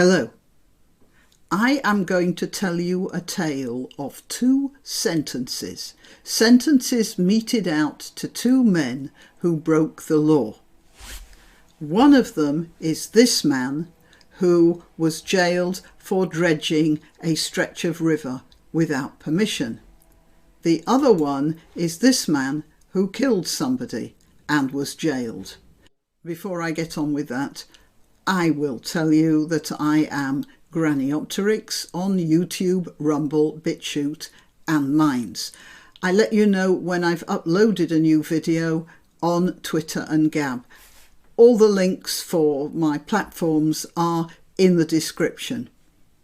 Hello. I am going to tell you a tale of two sentences meted out to two men who broke the law. One of them is this man who was jailed for dredging a stretch of river without permission. The other one is this man who killed somebody and was jailed. Before I get on with that, I will tell you that I am Granniopteryx on YouTube, Rumble, BitChute and Minds. I let you know when I've uploaded a new video on Twitter and Gab. All the links for my platforms are in the description.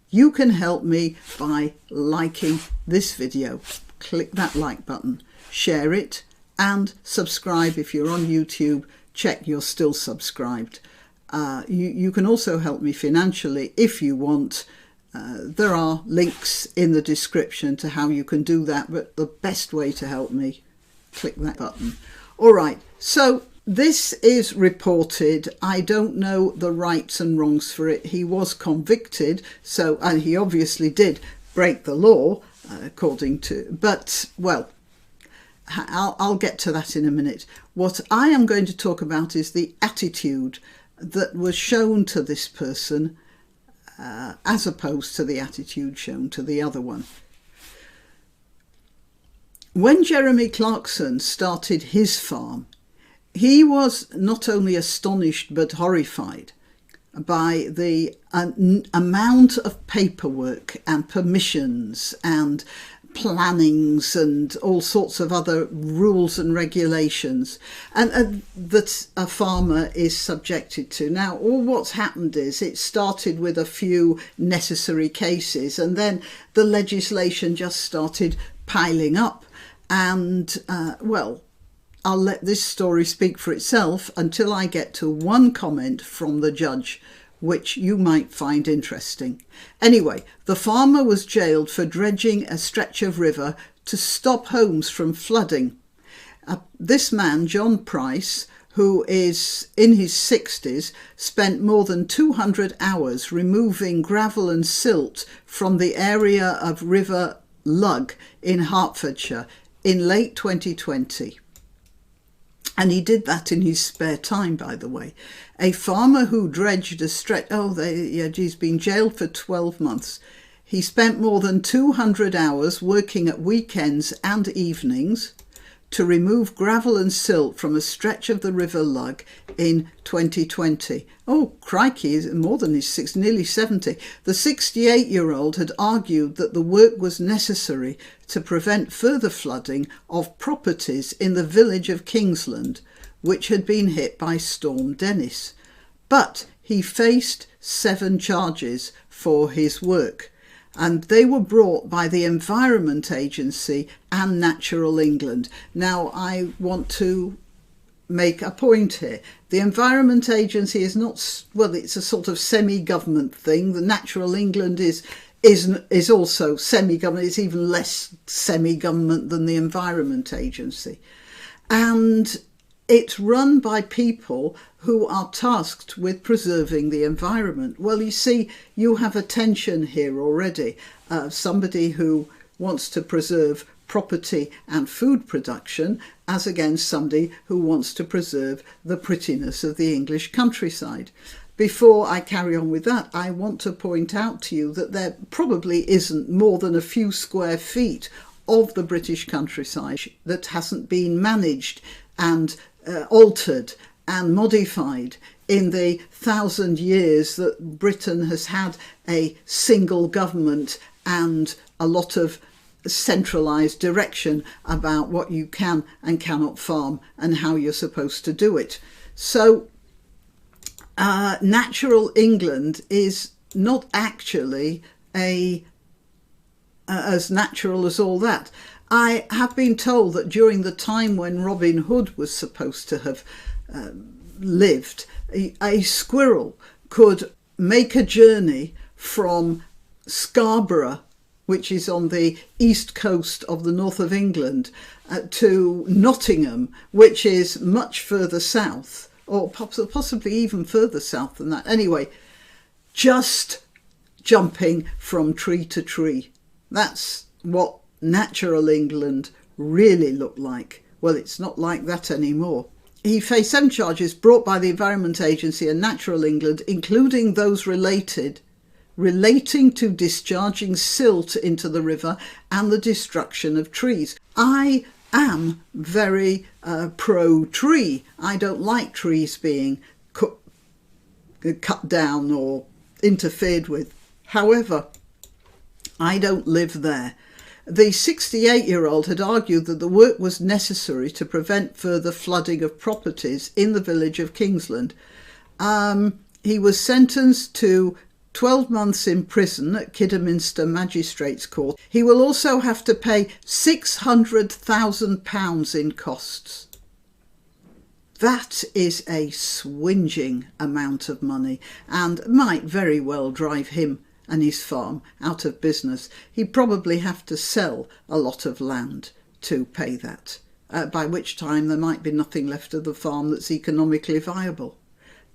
You can help me by liking this video. Click that like button, share it and subscribe if you're on YouTube. Check you're still subscribed. You can also help me financially if you want. There are links in the description to how you can do that, but the best way to help me, click that button. All right, so this is reported. I don't know the rights and wrongs for it. He was convicted, and he obviously did break the law, according to, but, well, I'll get to that in a minute. What I am going to talk about is the attitude that was shown to this person as opposed to the attitude shown to the other one. When Jeremy Clarkson started his farm, he was not only astonished but horrified by the amount of paperwork and permissions and plannings and all sorts of other rules and regulations and that a farmer is subjected to. Now, all what's happened is it started with a few necessary cases and then the legislation just started piling up and, well, I'll let this story speak for itself until I get to one comment from the judge which you might find interesting. Anyway, the farmer was jailed for dredging a stretch of river to stop homes from flooding. This man, John Price, who is in his 60s, spent more than 200 hours removing gravel and silt from the area of River Lugg in Hertfordshire in late 2020. And he did that in his spare time, by the way. A farmer who dredged a stretch... he's been jailed for 12 months. He spent more than 200 hours working at weekends and evenings to remove gravel and silt from a stretch of the River Lugg in 2020. Oh, crikey, he's more than his nearly 70. The 68-year-old had argued that the work was necessary to prevent further flooding of properties in the village of Kingsland, which had been hit by Storm Dennis. But he faced 7 charges for his work, and they were brought by the Environment Agency and Natural England. Now, I want to make a point here. The Environment Agency is not, well, it's a sort of semi-government thing. The Natural England is also semi-government. It's even less semi-government than the Environment Agency. And it's run by people who are tasked with preserving the environment. Well, you see, you have a tension here already. Somebody who wants to preserve property and food production as against somebody who wants to preserve the prettiness of the English countryside. Before I carry on with that, I want to point out to you that there probably isn't more than a few square feet of the British countryside that hasn't been managed and altered and modified in the 1,000 years that Britain has had a single government and a lot of centralised direction about what you can and cannot farm and how you're supposed to do it. So Natural England is not actually as natural as all that. I have been told that during the time when Robin Hood was supposed to have lived, a squirrel could make a journey from Scarborough, which is on the east coast of the north of England, to Nottingham, which is much further south, or possibly even further south than that. Anyway, just jumping from tree to tree. That's what natural England really looked like. Well, it's not like that anymore. He faced 7 charges brought by the Environment Agency and Natural England, including those relating to discharging silt into the river and the destruction of trees. I am very pro-tree. I don't like trees being cut down or interfered with. However, I don't live there. The 68-year-old had argued that the work was necessary to prevent further flooding of properties in the village of Kingsland. He was sentenced to 12 months in prison at Kidderminster Magistrates Court. He will also have to pay £600,000 in costs. That is a swinging amount of money and might very well drive him and his farm out of business. He'd probably have to sell a lot of land to pay that, by which time there might be nothing left of the farm that's economically viable.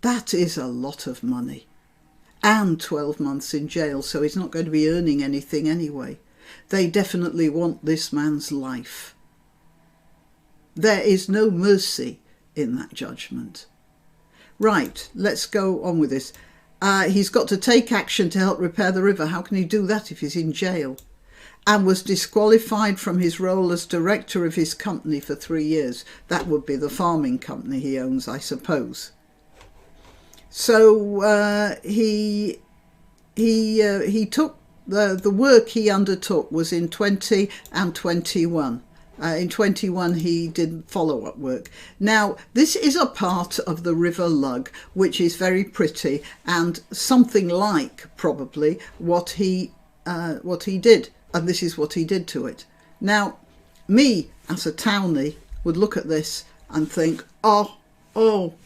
That is a lot of money. And 12 months in jail, so he's not going to be earning anything anyway. They definitely want this man's life. There is no mercy in that judgment. Right, let's go on with this. He's got to take action to help repair the river. How can he do that if he's in jail? And was disqualified from his role as director of his company for 3 years. That would be the farming company he owns, I suppose. So he took the work he undertook was in 20 and 21. In 21 he did follow-up work. Now this is a part of the River Lug which is very pretty and something like probably what he did, and this is what he did to it. Now me as a townie would look at this and think, oh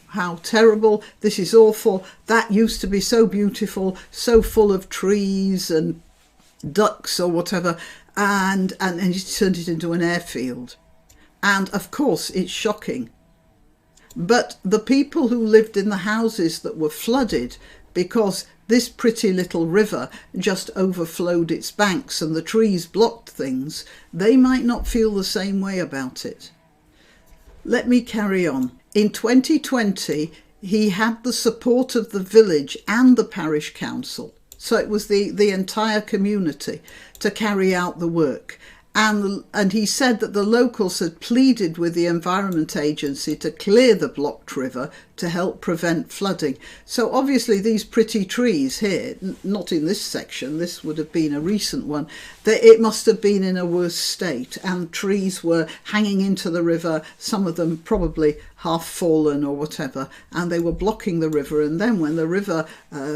how terrible, this is awful, that used to be so beautiful, so full of trees and ducks or whatever, and he turned it into an airfield. And of course it's shocking. But the people who lived in the houses that were flooded because this pretty little river just overflowed its banks and the trees blocked things, they might not feel the same way about it. Let me carry on. In 2020, he had the support of the village and the parish council. So it was the entire community to carry out the work. And he said that the locals had pleaded with the Environment Agency to clear the blocked river to help prevent flooding. So obviously these pretty trees here, not in this section, this would have been a recent one, it must have been in a worse state, and trees were hanging into the river, some of them probably half fallen or whatever, and they were blocking the river. And then when the river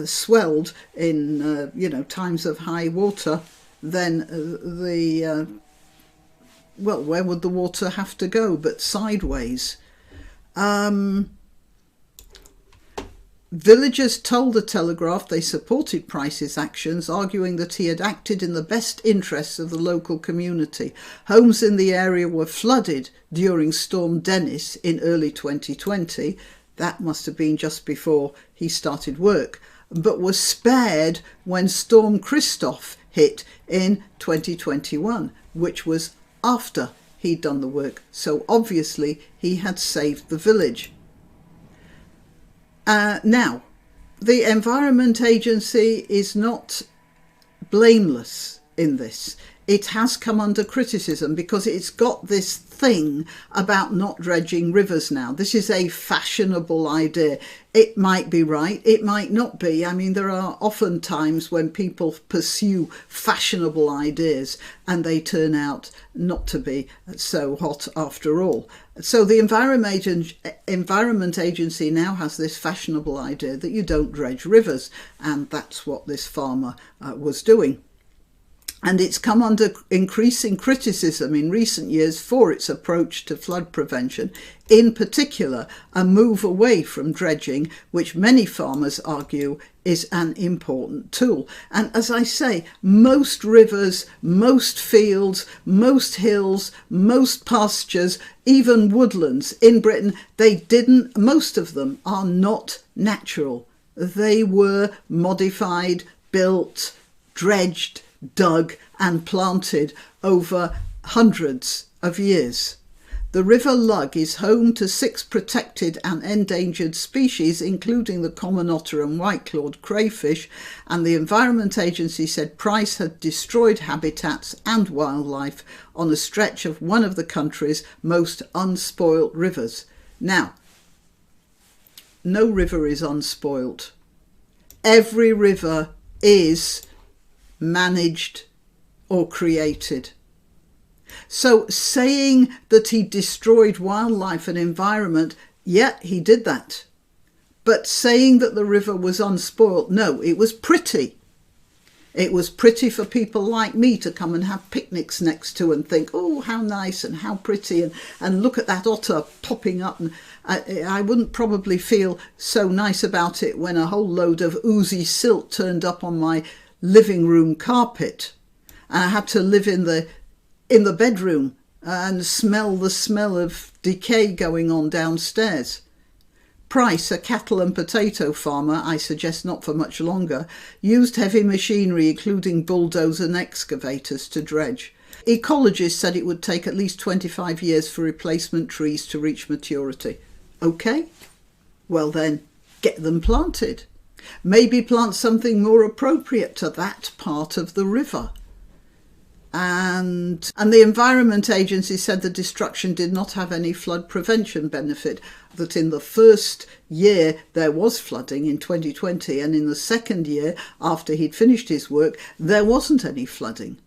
swelled in times of high water, then well, where would the water have to go but sideways? Villagers told the Telegraph they supported Price's actions, arguing that he had acted in the best interests of the local community. Homes in the area were flooded during Storm Dennis in early 2020. That must have been just before he started work, but were spared when Storm Christoph hit in 2021, which was after he'd done the work. So obviously he had saved the village. Now, the Environment Agency is not blameless in this. It has come under criticism because it's got this thing about not dredging rivers now. This is a fashionable idea. It might be right, it might not be. I mean, there are often times when people pursue fashionable ideas and they turn out not to be so hot after all. So the Environment Agency now has this fashionable idea that you don't dredge rivers, and that's what this farmer was doing. And it's come under increasing criticism in recent years for its approach to flood prevention, in particular a move away from dredging, which many farmers argue is an important tool. And as I say, most rivers, most fields, most hills, most pastures, even woodlands in Britain, most of them are not natural. They were modified, built, dredged, dug and planted over hundreds of years. The River Lug is home to 6 protected and endangered species, including the common otter and white-clawed crayfish, and the Environment Agency said Price had destroyed habitats and wildlife on a stretch of one of the country's most unspoilt rivers. Now, no river is unspoilt. Every river is managed or created. So saying that he destroyed wildlife and environment, yeah, he did that. But saying that the river was unspoilt, no, it was pretty. It was pretty for people like me to come and have picnics next to and think, oh, how nice and how pretty, and look at that otter popping up. And I wouldn't probably feel so nice about it when a whole load of oozy silt turned up on my living room carpet. And I had to live in the bedroom and smell the smell of decay going on downstairs. Price, a cattle and potato farmer, I suggest not for much longer, used heavy machinery including bulldozers and excavators to dredge. Ecologists said it would take at least 25 years for replacement trees to reach maturity. Okay, well then, get them planted. Maybe plant something more appropriate to that part of the river. And the Environment Agency said the destruction did not have any flood prevention benefit, that in the first year there was flooding in 2020, and in the second year, after he'd finished his work, there wasn't any flooding.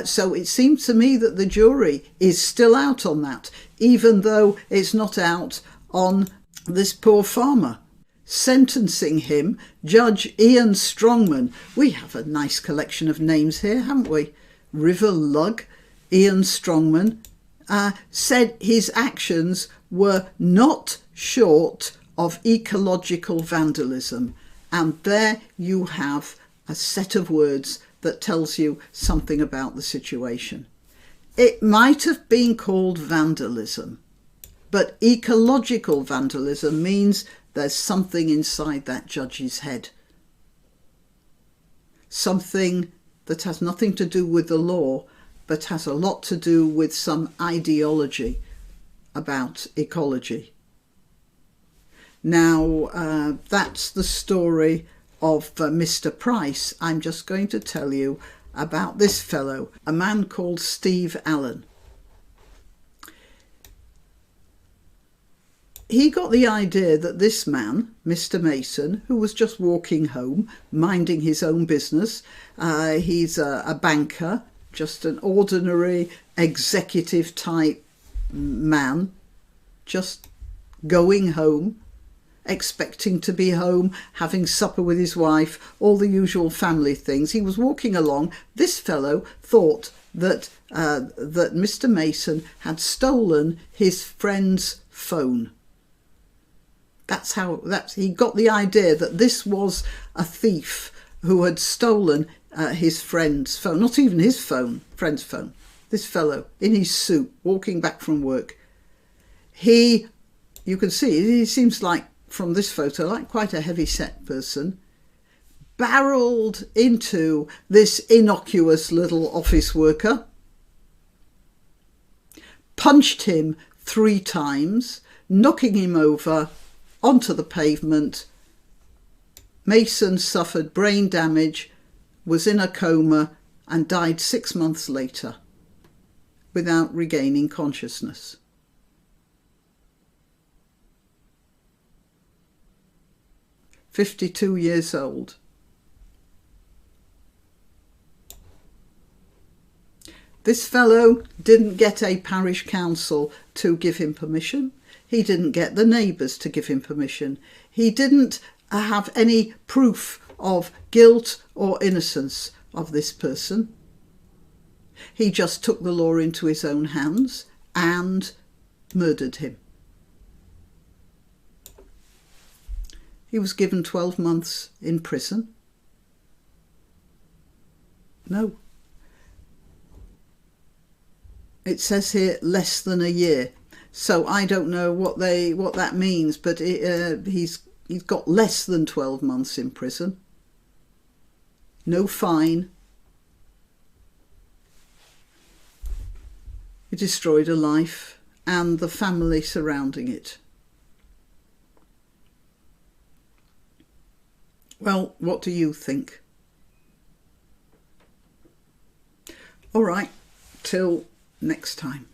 So it seems to me that the jury is still out on that, even though it's not out on this poor farmer. Sentencing him, Judge Ian Strongman. We have a nice collection of names here, haven't we? River Lug, Ian Strongman, said his actions were not short of ecological vandalism. And there you have a set of words that tells you something about the situation. It might have been called vandalism, but ecological vandalism means there's something inside that judge's head. Something that has nothing to do with the law, but has a lot to do with some ideology about ecology. Now, that's the story of Mr. Price. I'm just going to tell you about this fellow, a man called Steve Allen. He got the idea that this man, Mr. Mason, who was just walking home, minding his own business, he's a banker, just an ordinary executive type man, just going home, expecting to be home, having supper with his wife, all the usual family things. He was walking along. This fellow thought that Mr. Mason had stolen his friend's phone. He got the idea that this was a thief who had stolen his friend's phone, not even his phone, friend's phone. This fellow in his suit, walking back from work. You can see, he seems like, from this photo, like quite a heavy-set person, barreled into this innocuous little office worker, punched him 3 times, knocking him over onto the pavement. Mason suffered brain damage, was in a coma and died 6 months later without regaining consciousness. "52 years old. This fellow didn't get a parish council to give him permission. He didn't get the neighbours to give him permission. He didn't have any proof of guilt or innocence of this person. He just took the law into his own hands and murdered him. He was given 12 months in prison. No. It says here less than a year. So I don't know what that means, but he's got less than 12 months in prison. No fine, It destroyed a life and the family surrounding it. Well, what do you think? All right, till next time.